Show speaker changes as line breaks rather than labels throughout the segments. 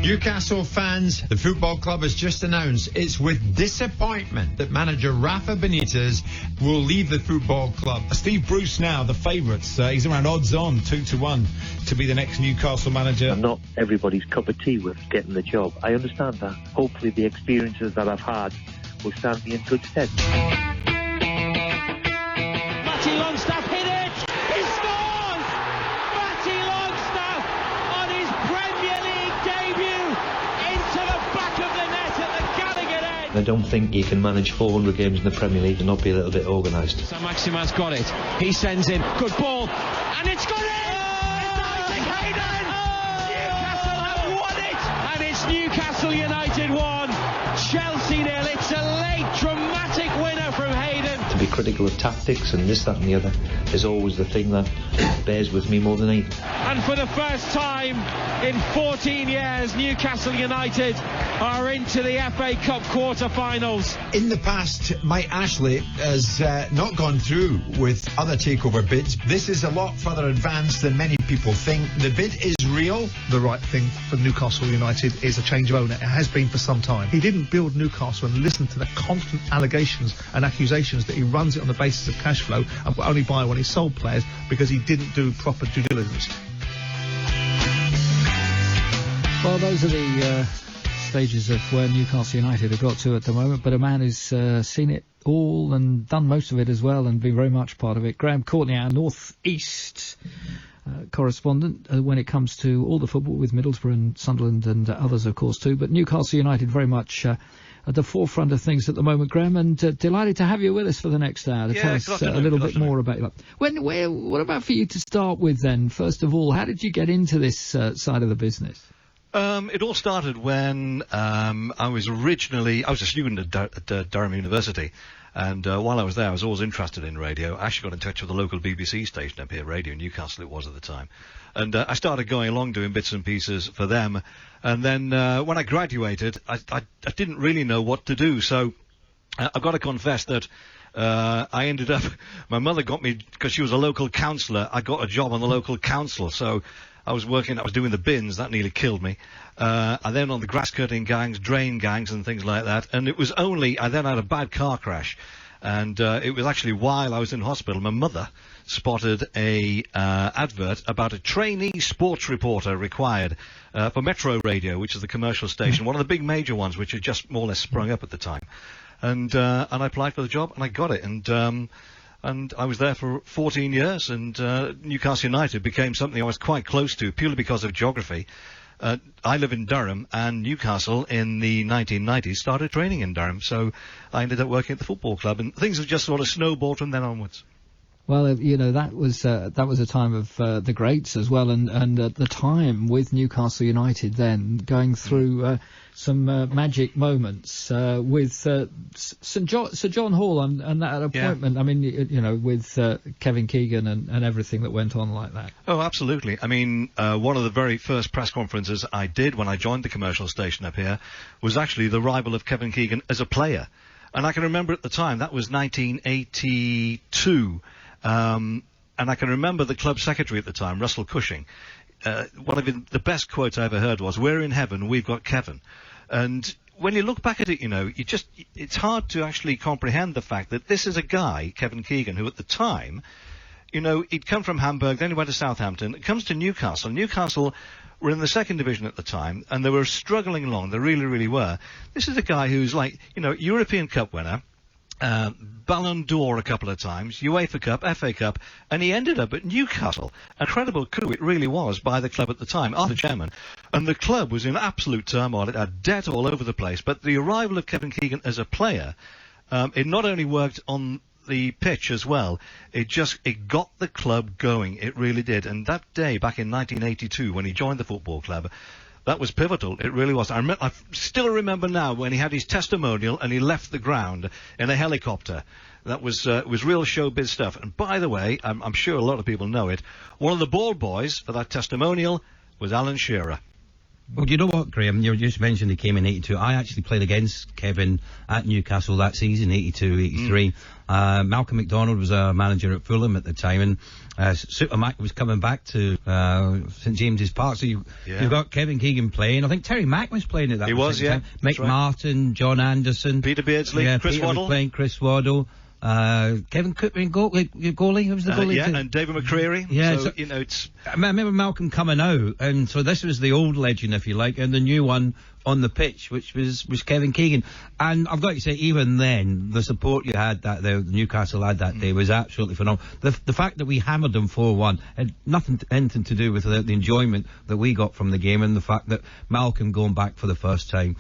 Newcastle fans, the football club has just announced it's with disappointment that manager Rafa Benitez will leave the football club.
Steve Bruce now, the favourites. He's around odds on, 2-1, to be the next Newcastle manager.
I'm not everybody's cup of tea with getting the job. I understand that. Hopefully the experiences that I've had will stand me in good stead.
Matty Longstaff hit it! He scores! Matty Longstaff on his Premier League debut into the back of the net at the Gallagher end.
I don't think you can manage 400 games in the Premier League and not be a little bit organised.
So Maximan's got it. He sends in. Good ball. And it's got it! It's Isaac Hayden! Newcastle have won it! And it's Newcastle United 1. Chelsea nil. It's a late dramatic winner from Hayden.
To be critical of tactics and this, that and the other is always the thing that bears with me more than anything.
And for the first time in 14 years, Newcastle United are into the FA Cup quarter-finals.
In the past, Mike Ashley has not gone through with other takeover bids. This is a lot further advanced than many people think. The bid is real.
The right thing for Newcastle United is a change of owner. It has been for some time. He didn't build Newcastle and listen to the constant allegations and accusations that he runs it on the basis of cash flow and will only buy when he sold players because he didn't do proper due diligence.
Well, those are the stages of where Newcastle United have got to at the moment, but a man who's seen it all and done most of it as well and been very much part of it. Graham Courtney, our North East correspondent when it comes to all the football with Middlesbrough and Sunderland and others, of course, too. But Newcastle United very much at the forefront of things at the moment, Graham, and delighted to have you with us for the next hour to tell us a little bit more about your life. What about for you to start with then? First of all, how did you get into this side of the business?
It all started when I was a student at Durham University, and while I was there I was always interested in radio. I actually got in touch with the local BBC station up here, Radio Newcastle it was at the time, and I started going along doing bits and pieces for them, and then when I graduated I didn't really know what to do, so I've got to confess that I ended up, my mother got me, because she was a local councillor, I got a job on the local council, so I was doing the bins, that nearly killed me. And then on the grass cutting gangs, drain gangs and things like that. And it was I then had a bad car crash. And it was actually while I was in hospital, my mother spotted a advert about a trainee sports reporter required for Metro Radio, which is the commercial station, one of the big major ones, which had just more or less sprung up at the time. And I applied for the job and I got it. And I was there for 14 years, and Newcastle United became something I was quite close to, purely because of geography. I live in Durham, and Newcastle in the 1990s started training in Durham, so I ended up working at the football club, and things have just sort of snowballed from then onwards.
Well, that was a time of the greats as well, and at the time with Newcastle United then going through some magic moments with Sir John Hall and that appointment. Yeah. I mean, with Kevin Keegan and everything that went on like that.
Oh, absolutely. I mean, one of the very first press conferences I did when I joined the commercial station up here was actually the arrival of Kevin Keegan as a player, and I can remember at the time that was 1982. And I can remember the club secretary at the time, Russell Cushing. One of the best quotes I ever heard was, "We're in heaven, we've got Kevin." And when you look back at it, it's hard to actually comprehend the fact that this is a guy, Kevin Keegan, who at the time, he'd come from Hamburg, then he went to Southampton. It comes to Newcastle. Newcastle were in the second division at the time, and they were struggling along. They really, really were. This is a guy who's like, European Cup winner, Ballon d'Or a couple of times, UEFA Cup, FA Cup, and he ended up at Newcastle. Incredible coup it really was by the club at the time, Arthur Chairman. And the club was in absolute turmoil. It had debt all over the place. But the arrival of Kevin Keegan as a player, it not only worked on the pitch as well, it got the club going. It really did. And that day, back in 1982, when he joined the football club, that was pivotal. It really was. I still remember now when he had his testimonial and he left the ground in a helicopter. That was real showbiz stuff. And by the way, I'm sure a lot of people know it, one of the ball boys for that testimonial was Alan Shearer.
Well, you know what, Graham? You just mentioned he came in 82. I actually played against Kevin at Newcastle that season, 82, 83. Malcolm McDonald was a manager at Fulham at the time, and Super Mac was coming back to St James's Park. So you've got Kevin Keegan playing. I think Terry Mack was playing at that time.
He was, yeah.
Mick Martin, John Anderson.
Peter Beardsley, Chris
Peter
Waddle.
was playing, Chris Waddle. Kevin Cookman, goalie. Who was the goalie?
And David McCreary.
Yeah,
so you know, it's.
I remember Malcolm coming out, and so this was the old legend, if you like, and the new one on the pitch, which was Kevin Keegan. And I've got to say, even then, the support you had that the Newcastle had that day was absolutely phenomenal. The fact that we hammered them 4-1 had anything to do with the enjoyment that we got from the game, and the fact that Malcolm going back for the first time.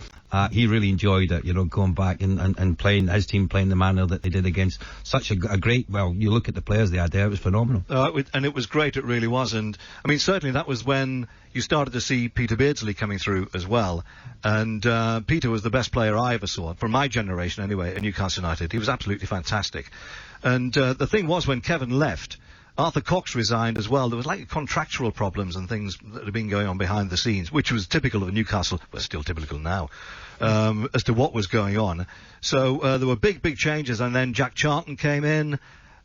He really enjoyed it, you know, going back and playing, his team playing the manner that they did against such a great, well, you look at the players they had there, it was phenomenal.
And it was great, it really was. And, I mean, certainly that was when you started to see Peter Beardsley coming through as well. And Peter was the best player I ever saw, from my generation anyway, at Newcastle United. He was absolutely fantastic. And the thing was, when Kevin left, Arthur Cox resigned as well. There was like contractual problems and things that had been going on behind the scenes, which was typical of Newcastle, but still typical now, as to what was going on. So there were big changes, and then Jack Charlton came in,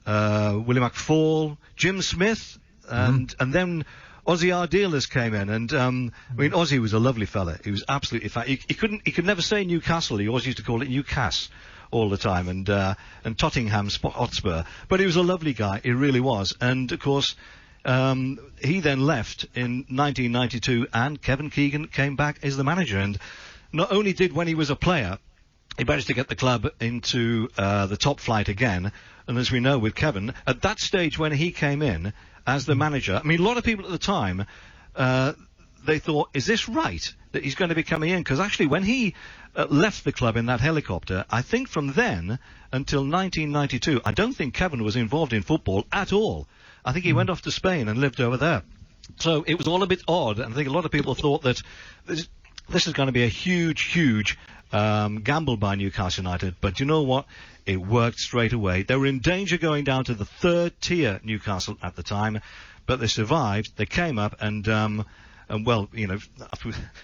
Willie McFall, Jim Smith, and then Ozzy Ardiles came in, and I mean, Ozzy was a lovely fella. He was absolutely he could never say Newcastle. He always used to call it Newcastle all the time, and Tottenham Hotspur. But he was a lovely guy, he really was. And of course, he then left in 1992, and Kevin Keegan came back as the manager. And not only did, when he was a player, he managed to get the club into the top flight again. And as we know with Kevin, at that stage when he came in as the manager, I mean, a lot of people at the time, they thought, is this right that he's going to be coming in? Because actually, when he left the club in that helicopter, I think from then until 1992, I don't think Kevin was involved in football at all. I think he went off to Spain and lived over there. So it was all a bit odd, and I think a lot of people thought that this is going to be a huge gamble by Newcastle United. But you know what? It worked straight away. They were in danger going down to the third tier, Newcastle, at the time, but they survived. They came up, and well, you know,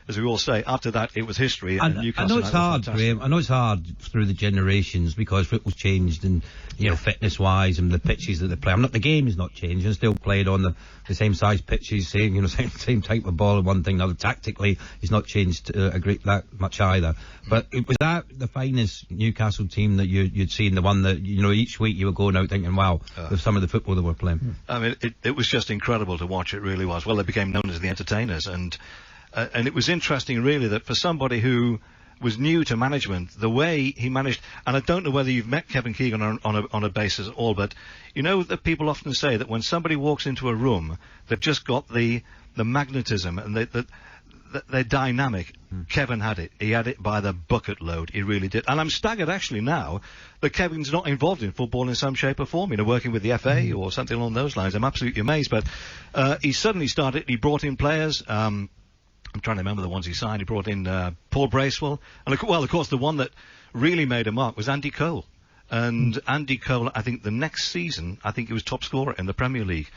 as we all say, after that it was history. And Newcastle,
I know it's hard, Graham. I know it's hard through the generations because football's changed, and you know, fitness-wise, and the pitches that they play. The game is not changing. It's still played on the same size pitches, same type of ball. One thing, another. Tactically, it's not changed that much either. But it was that the finest Newcastle team that you'd seen, the one that each week you were going out thinking, wow, with some of the football that we're playing.
I mean, it was just incredible to watch. It really was. Well, they became known as the entertainers, and it was interesting, really, that for somebody who was new to management, the way he managed, and I don't know whether you've met Kevin Keegan on a basis at all, but you know that people often say that when somebody walks into a room, they've just got the magnetism and they're dynamic. Kevin had it. He had it by the bucket load. He really did. And I'm staggered actually now that Kevin's not involved in football in some shape or form, working with the FA or something along those lines. I'm absolutely amazed. But he suddenly started, he brought in players. I'm trying to remember the ones he signed. He brought in Paul Bracewell. And, of course, the one that really made a mark was Andy Cole. And Andy Cole, I think the next season, he was top scorer in the Premier League.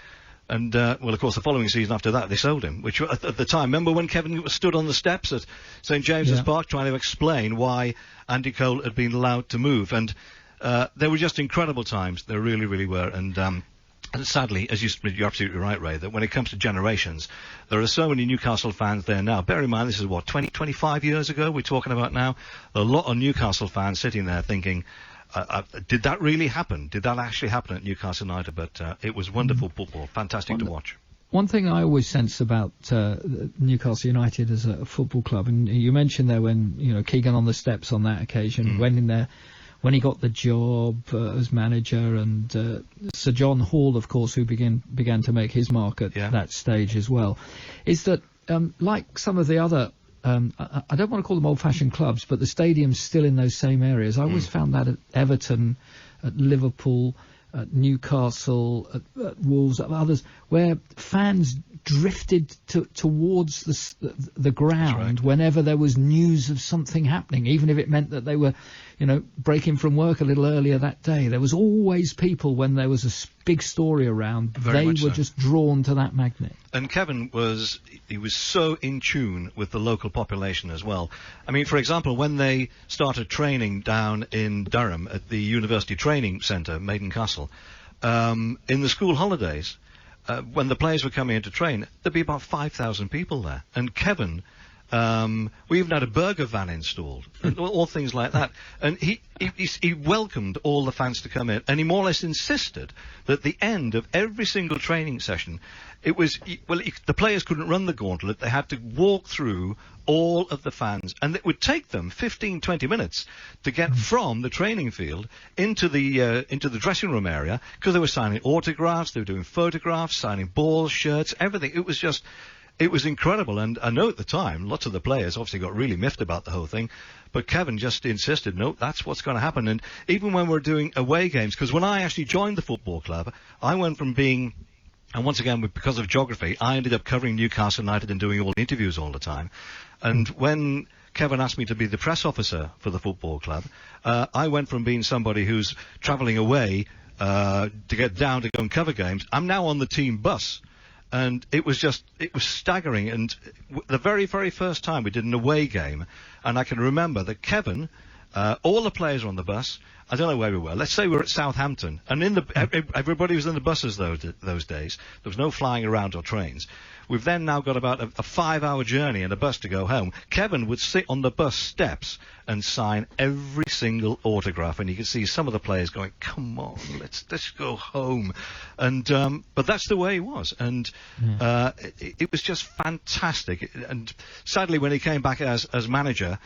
And, of course, the following season after that, they sold him, which at the time, remember when Kevin stood on the steps at St James's Park trying to explain why Andy Cole had been allowed to move. And they were just incredible times. They really, really were. And sadly, as you're absolutely right, Ray, that when it comes to generations, there are so many Newcastle fans there now. Bear in mind, this is 25 years ago we're talking about now. A lot of Newcastle fans sitting there thinking, did that really happen? Did that actually happen at Newcastle United? But it was wonderful football, fantastic to watch.
One thing I always sense about Newcastle United as a football club, and you mentioned there when Keegan on the steps on that occasion, went in there when he got the job as manager, and Sir John Hall, of course, who began to make his mark at that stage as well, is that like some of the other. I don't want to call them old-fashioned clubs, but the stadium's still in those same areas. I always found that at Everton, at Liverpool, at Newcastle, at Wolves, at others, where fans drifted towards the ground whenever there was news of something happening, even if it meant that they were, breaking from work a little earlier that day. There was always people when there was big story around,
Very
they
much
were
so.
just drawn to that magnet.
And Kevin was so in tune with the local population as well. I mean, for example, when they started training down in Durham at the University Training Centre, Maiden Castle, in the school holidays, when the players were coming in to train, there'd be about 5,000 people there. And Kevin, we even had a burger van installed, and all things like that. And he welcomed all the fans to come in, and he more or less insisted that at the end of every single training session, the players couldn't run the gauntlet. They had to walk through all of the fans, and it would take them 15, 20 minutes to get from the training field into the dressing room area, because they were signing autographs, they were doing photographs, signing balls, shirts, everything. It was incredible, and I know at the time, lots of the players obviously got really miffed about the whole thing, but Kevin just insisted, no, that's what's going to happen. And even when we're doing away games, because when I actually joined the football club, I went from being, and once again, because of geography, I ended up covering Newcastle United and doing all the interviews all the time. And when Kevin asked me to be the press officer for the football club, I went from being somebody who's travelling away to get down to go and cover games. I'm now on the team bus. And it was staggering. And the very, very first time we did an away game, and I can remember that Kevin, all the players were on the bus. I don't know where we were. Let's say we were at Southampton, and everybody was in the buses those days. There was no flying around or trains. We've then now got about a 5-hour journey in a bus to go home. Kevin would sit on the bus steps and sign every single autograph, and you could see some of the players going, "Come on, let's go home." And but that's the way he was, and it was just fantastic. And sadly, when he came back as manager,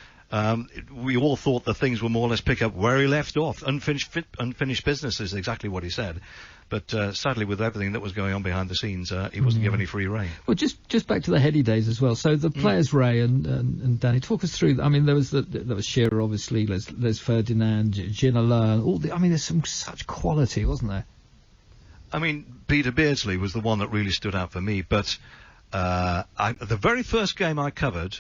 we all thought that things would more or less pick up where he left off. Unfinished business is exactly what he said. But sadly, with everything that was going on behind the scenes, he wasn't given any free rein.
Well, just back to the heady days as well. So the players, Ray and Danny, talk us through. I mean, there was Shearer, obviously. There's Ferdinand, Ginola. There's some such quality, wasn't there?
I mean, Peter Beardsley was the one that really stood out for me. But the very first game I covered,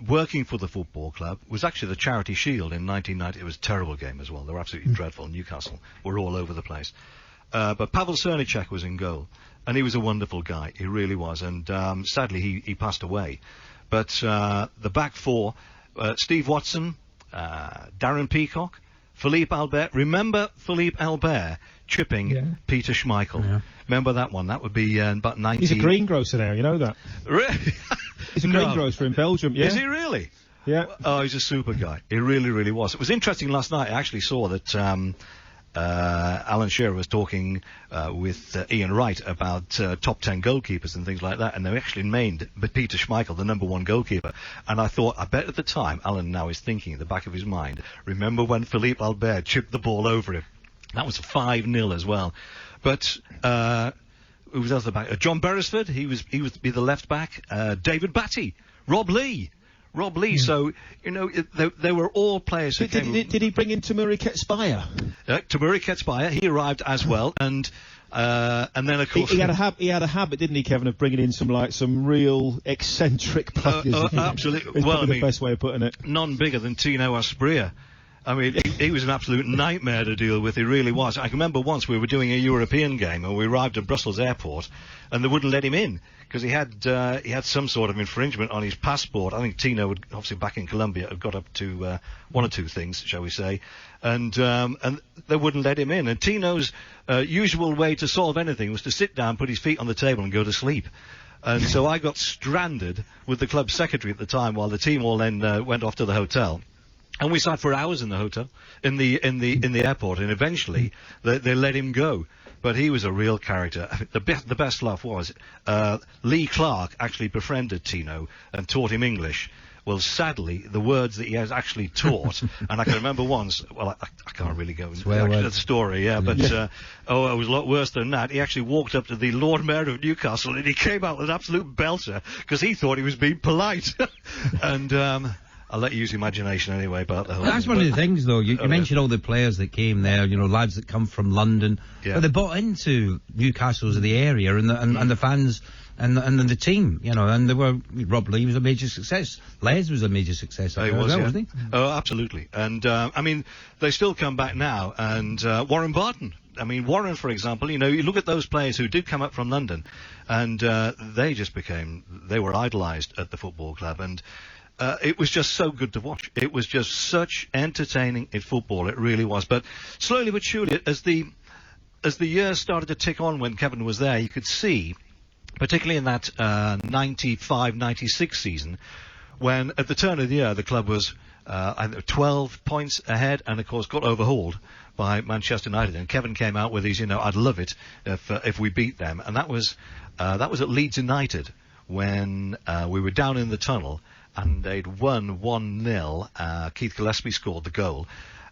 working for the football club, was actually the Charity Shield in 1990. It was a terrible game as well. They were absolutely dreadful. Newcastle were all over the place. But Pavel Cernicek was in goal, and he was a wonderful guy. He really was. And sadly, he passed away. But the back four, Steve Watson, Darren Peacock, Philippe Albert. Remember Philippe Albert chipping Peter Schmeichel? Yeah. Remember that one? That would be about 19...
He's a greengrocer now, you know that?
Really?
He's a greengrocer in Belgium, yeah.
Is he really?
Yeah.
Oh, he's a super guy. He really, really was. It was interesting last night. I actually saw that Alan Shearer was talking with Ian Wright about top 10 goalkeepers and things like that, and they actually named Peter Schmeichel the #1 goalkeeper. And I thought, I bet at the time, Alan now is thinking in the back of his mind, remember when Philippe Albert chipped the ball over him? That was 5-0 as well. But who was at the back? John Beresford, he was be the left back. David Batty, Rob Lee. So, they were all players who came...
Did he bring in Tamuri Ketspire?
Tamuri Ketspire, he arrived as well, and then of course...
He had a habit, didn't he, Kevin, of bringing in some real eccentric players.
Absolutely.
It's probably the best way of putting it.
None bigger than Tino Asprilla. I mean, he was an absolute nightmare to deal with. He really was. I can remember once we were doing a European game and we arrived at Brussels airport and they wouldn't let him in because he had some sort of infringement on his passport. I think Tino, obviously back in Colombia, had got up to one or two things, shall we say, and they wouldn't let him in. And Tino's usual way to solve anything was to sit down, put his feet on the table and go to sleep. And so I got stranded with the club secretary at the time while the team all then went off to the hotel. And we sat for hours in the hotel, in the airport, and eventually they let him go. But he was a real character. The best laugh was Lee Clark actually befriended Tino and taught him English. Well, sadly, the words that he has actually taught, and I can remember once, well, I can't really go into the story, but it was a lot worse than that. He actually walked up to the Lord Mayor of Newcastle and he came out with an absolute belter because he thought he was being polite. And I'll let you use imagination anyway about the whole
That's one of the things, though. You mentioned all the players that came there, lads that come from London.
Yeah.
But they bought into Newcastle's the area, and the fans and then the team, you know, and Rob Lee was a major success. Les was a major success. Wasn't he?
Oh, absolutely. And I mean, they still come back now. And Warren Barton. I mean, Warren, for example, you know, you look at those players who did come up from London, and they were idolised at the football club, and it was just so good to watch. It was just such entertaining in football. It really was. But slowly but surely, as the years started to tick on when Kevin was there, you could see, particularly in that 95-96 season, when at the turn of the year the club was 12 points ahead, and of course got overhauled by Manchester United, and Kevin came out with his, you know, I'd love it if we beat them, and that was at Leeds United when we were down in the tunnel and they'd won 1-0. Keith Gillespie scored the goal,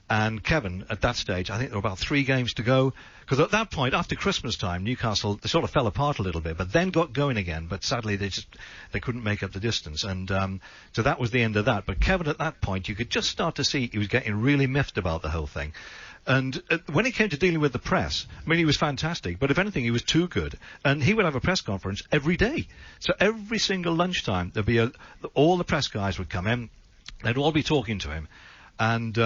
and Kevin at that stage, I think there were about 3 games to go, because at that point after Christmas time Newcastle, they sort of fell apart a little bit, but then got going again, but sadly they couldn't make up the distance, and so that was the end of that. But Kevin at that point, you could just start to see he was getting really miffed about the whole thing. And when it came to dealing with the press, I mean, he was fantastic, but if anything, he was too good. And he would have a press conference every day. So every single lunchtime, there'd be all the press guys would come in, they'd all be talking to him. And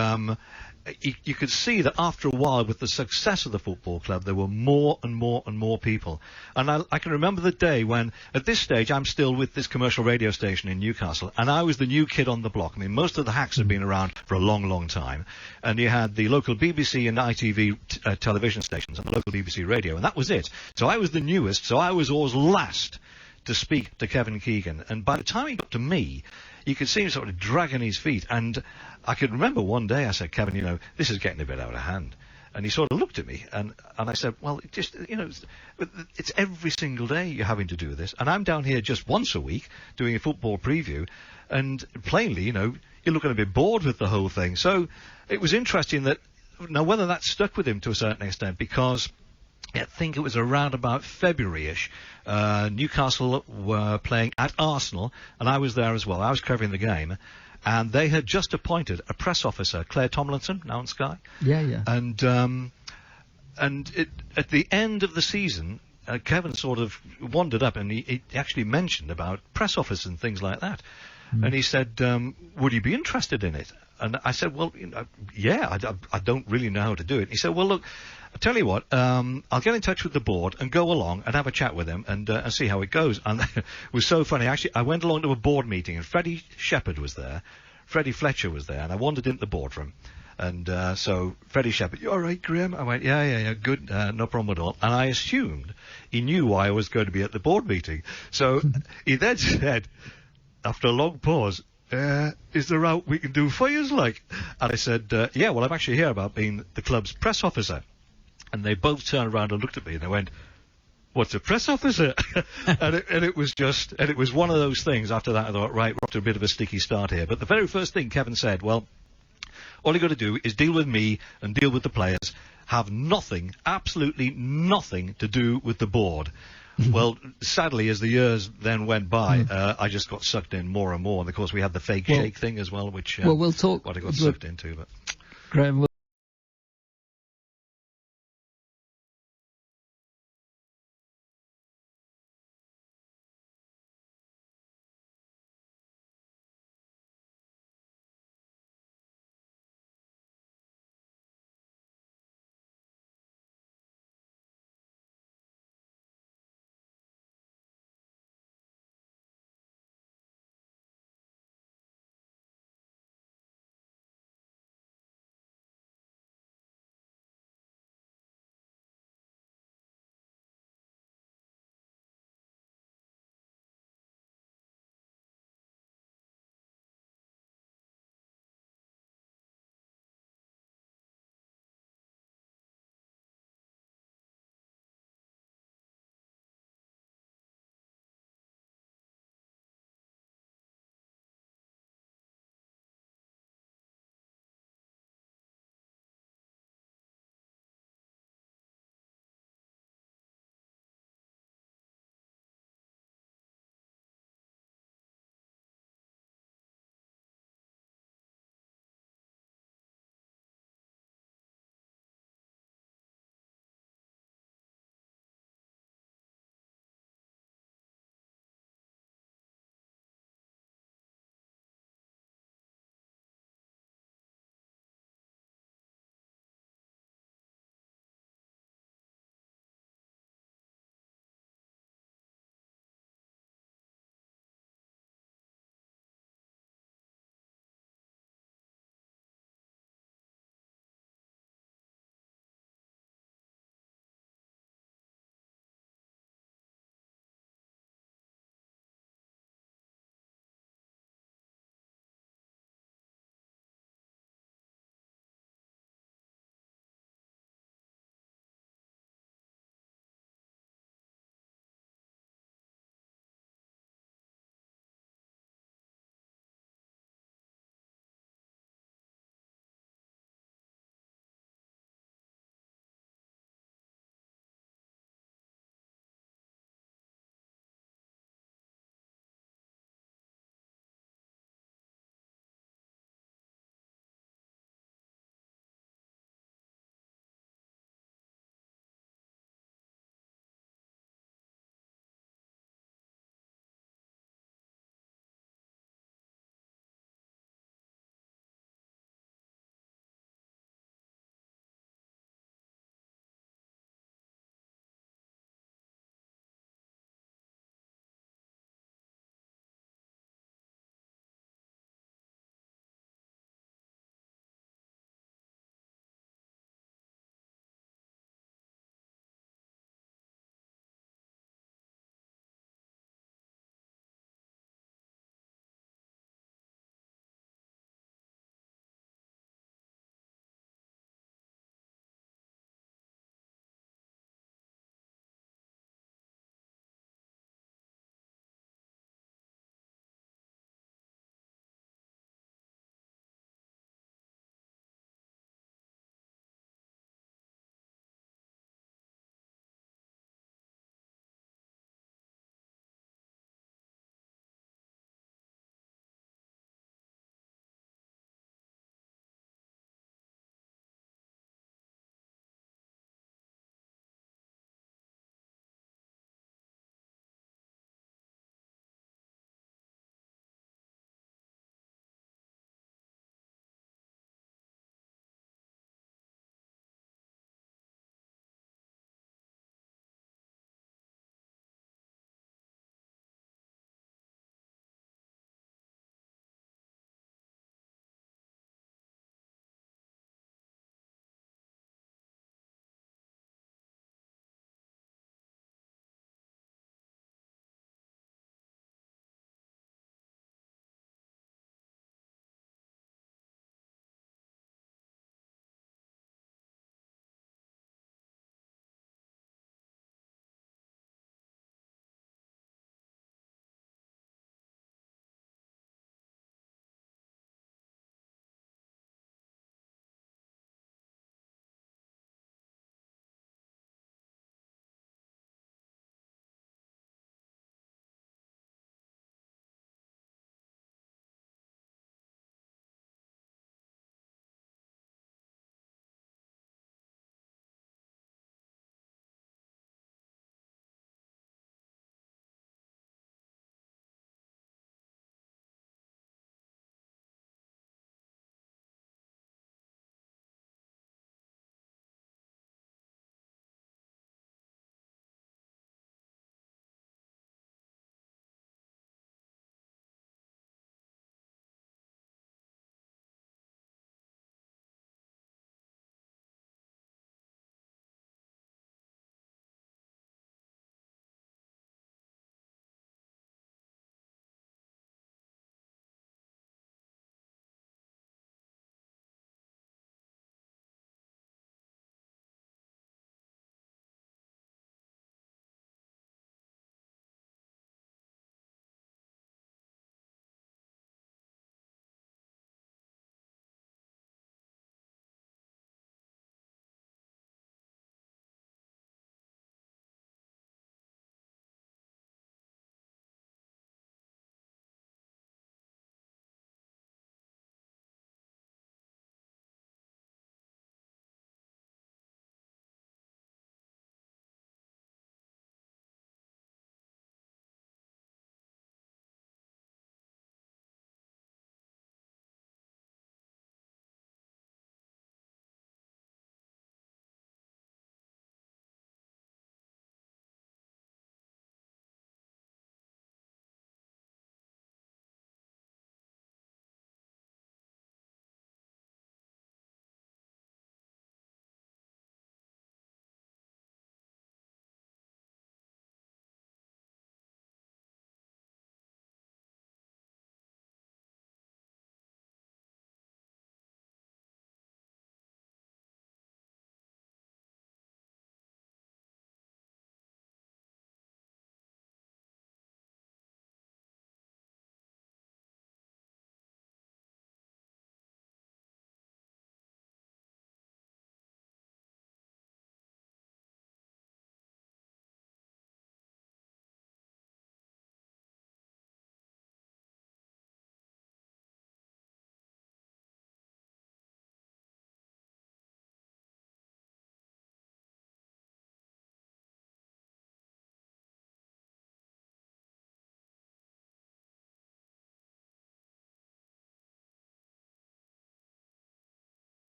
you could see that after a while, with the success of the football club, there were more and more and more people. And I can remember the day when, at this stage, I'm still with this commercial radio station in Newcastle, and I was the new kid on the block. I mean, most of the hacks had been around for a long, long time. And you had the local BBC and ITV television stations and the local BBC radio, and that was it. So I was the newest, so I was always last to speak to Kevin Keegan. And by the time he got to me, you could see him sort of dragging his feet. And I could remember one day I said, Kevin, you know, this is getting a bit out of hand. And he sort of looked at me, and I said, well, just, you know, it's every single day you're having to do this. And I'm down here just once a week doing a football preview. And plainly, you know, you're looking a bit bored with the whole thing. So it was interesting that, now whether that stuck with him to a certain extent, because I think it was around about February-ish, Newcastle were playing at Arsenal, and I was there as well. I was covering the game, and they had just appointed a press officer, Claire Tomlinson, now on Sky.
Yeah.
And at the end of the season, Kevin sort of wandered up, and he actually mentioned about press officers and things like that. And he said, would you be interested in it? And I said, well, you know, yeah, I don't really know how to do it. And he said, well, look, I'll tell you what, I'll get in touch with the board and go along and have a chat with them and see how it goes. And it was so funny. Actually, I went along to a board meeting, and Freddie Shepherd was there. Freddie Fletcher was there, and I wandered into the boardroom. And so Freddie Shepherd, you all right, Graham? I went, yeah, good, no problem at all. And I assumed he knew why I was going to be at the board meeting. So he then said, after a long pause, is there out we can do for you, like? And I said, yeah, well, I'm actually here about being the club's press officer. And they both turned around and looked at me, and they went, what's a press officer? and it was one of those things. After that, I thought, right, we're off to a bit of a sticky start here. But the very first thing Kevin said, well, all you got to do is deal with me and deal with the players. Have nothing, absolutely nothing to do with the board. Well, sadly, as the years then went by, I just got sucked in more and more. And of course, we had the fake shake thing as well, which
we'll talk.
what I got sucked into. But
Graham,